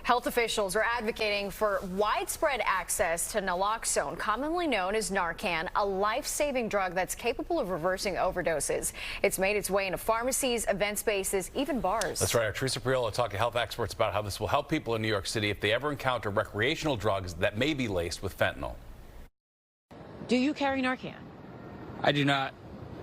Health officials are advocating for widespread access to naloxone, commonly known as Narcan, a life-saving drug that's capable of reversing overdoses. It's made its way into pharmacies, event spaces, even bars. That's right. Our Teresa Priola talked to health experts about how this will help people in New York City if they ever encounter recreational drugs that may be laced with fentanyl. Do you carry Narcan? I do not.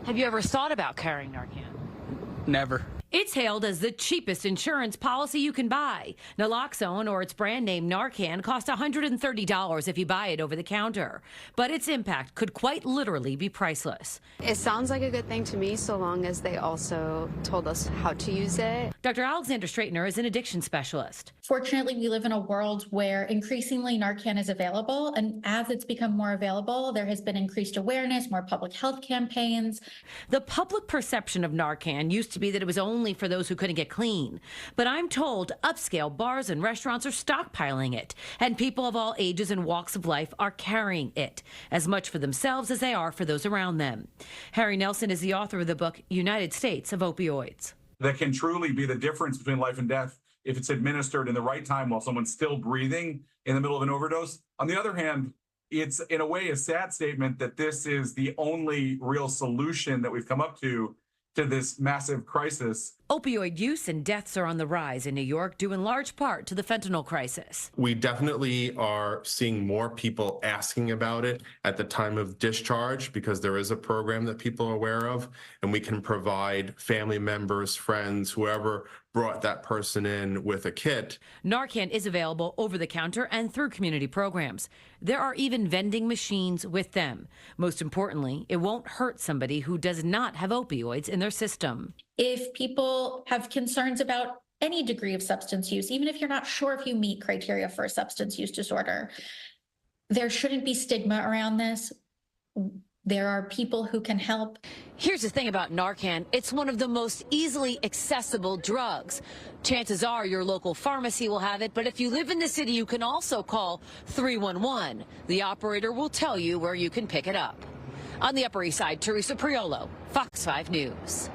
Have you ever thought about carrying Narcan? Never. It's hailed as the cheapest insurance policy you can buy. Naloxone, or its brand name Narcan, costs $130 if you buy it over the counter. But its impact could quite literally be priceless. It sounds like a good thing to me, so long as they also told us how to use it. Dr. Alexander Straightner is an addiction specialist. Fortunately, we live in a world where increasingly Narcan is available, and as it's become more available, there has been increased awareness, more public health campaigns. The public perception of Narcan used to be that it was only for those who couldn't get clean. But I'm told upscale bars and restaurants are stockpiling it, and people of all ages and walks of life are carrying it, as much for themselves as they are for those around them. Harry Nelson is the author of the book United States of Opioids. That can truly be the difference between life and death if it's administered in the right time while someone's still breathing in the middle of an overdose. On the other hand, it's in a way a sad statement that this is the only real solution that we've come up to this massive crisis. Opioid use and deaths are on the rise in New York, due in large part to the fentanyl crisis. We definitely are seeing more people asking about it at the time of discharge because there is a program that people are aware of, and we can provide family members, friends, whoever brought that person in with a kit. Narcan is available over the counter and through community programs. There are even vending machines with them. Most importantly, it won't hurt somebody who does not have opioids in their system. If people have concerns about any degree of substance use, even if you're not sure if you meet criteria for a substance use disorder, there shouldn't be stigma around this. There are people who can help. Here's the thing about Narcan. It's one of the most easily accessible drugs. Chances are your local pharmacy will have it, but if you live in the city, you can also call 311. The operator will tell you where you can pick it up. On the Upper East Side, Teresa Priola, Fox 5 News.